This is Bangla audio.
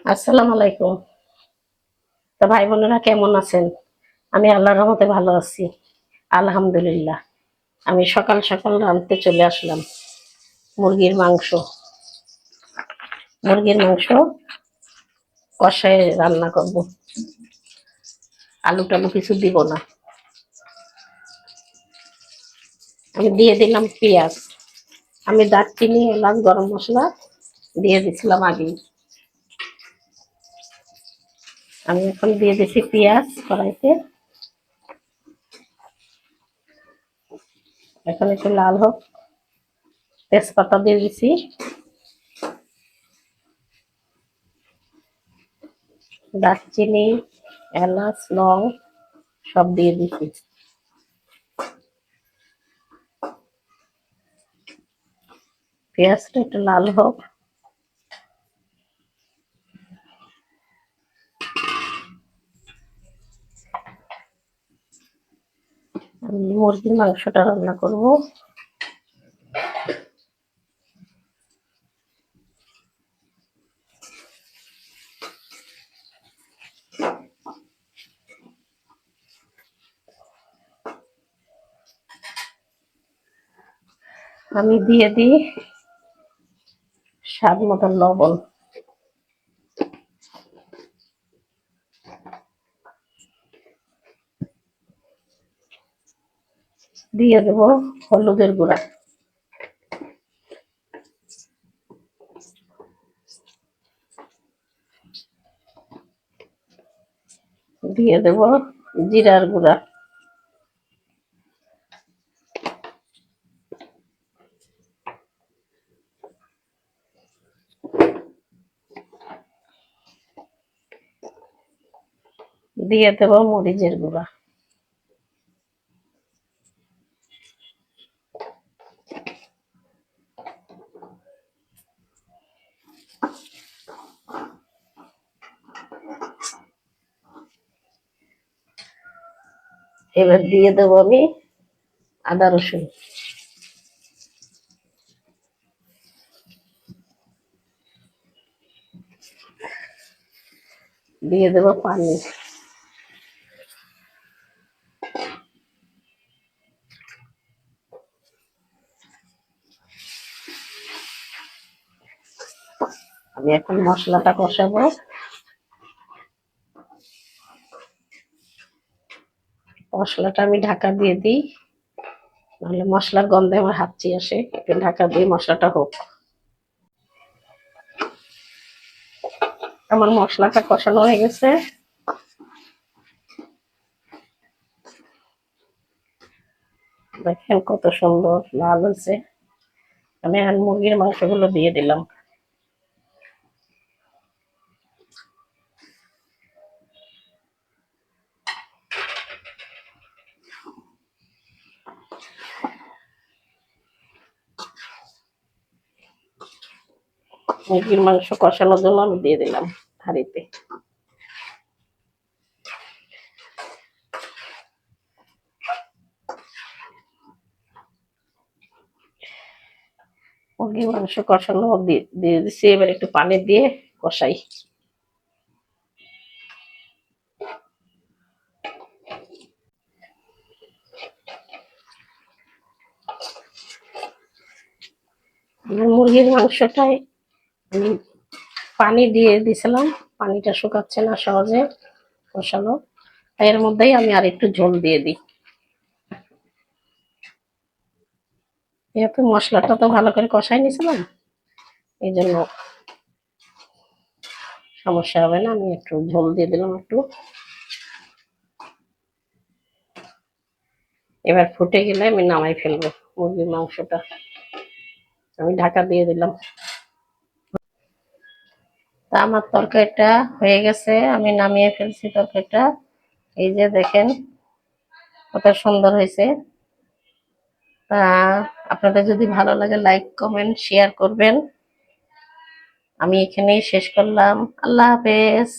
আসসালামু আলাইকুম। তো ভাই বোনেরা কেমন আছেন? আমি আল্লাহর রহমতে ভালো আছি, আলহামদুলিল্লাহ। আমি সকাল সকাল রাঁধতে চলে আসলাম। মুরগির মাংস। মুরগির মাংস কষায় রান্না করব। আলু টালু কিছু দিব না। আমি দিয়ে দিলাম পেঁয়াজ। আমি দারচিনি, এলাচ, গরম মশলা দিয়ে দিছিলাম আগেই। আমি এখন দিয়ে দিছি পেঁয়াজ কড়াইতে। এখন একটু লাল হোক, তেজপাতা দিয়ে দিছি, দারচিনি, এলাচ, লং সব দিয়ে দিছি। পেঁয়াজটা একটু লাল হোক। আমি মুরগির মাংসটা রান্না করব। আমি দিয়ে দিই স্বাদ মতো লবণ। দিয়ে দেব হলুদের গুঁড়া। দিয়ে দেব জিরার গুঁড়া। দিয়ে দেব মরিচের গুঁড়া। এবার দিয়ে দেব আমি আদা রসুন। দিয়ে দেব পানি। আমি এখন মশলাটা কষাবো। মশলাটা আমি ঢাকা দিয়ে দিই, নাহলে মশলার গন্ধে আমার হাঁচি আসে। একটু ঢাকা দিয়ে মশলাটা হোক। আমার মশলাটা কষানো হয়ে গেছে। দেখেন কত সুন্দর লাল হয়েছে। আমি এখন মুরগির মাংসগুলো দিয়ে দিলাম। মুরগির মাংস কষানোর জন্য আমি দিয়ে দিলাম হাঁড়িতে। মুরগির মাংস কষানো দিয়ে দিচ্ছি। এবার একটু পানি দিয়ে কষাই। মুরগির মাংসটাই আমি পানি দিয়ে দিছিলাম, পানিটা শুকাচ্ছে না সহজে কষানো। এর মধ্যেই আমি আর একটু ঝোল দিয়ে দিই। যেহেতু মশলাটা তো ভালো করে কষাই নিছিলাম, এই জন্য সমস্যা হবে না। আমি একটু ঝোল দিয়ে দিলাম একটু। এবার ফুটে গেলে আমি নামাই ফেলবো মুরগির মাংসটা। আমি ঢাকা দিয়ে দিলাম। তা আমার তরকারিটা হয়ে গেছে, আমি নামিয়ে ফেলছি তরকারিটা। এই যে দেখেন কত সুন্দর হয়েছে। তা আপনাদের যদি ভালো লাগে লাইক কমেন্ট শেয়ার করবেন। আমি এখানেই শেষ করলাম। আল্লাহ হাফেজ।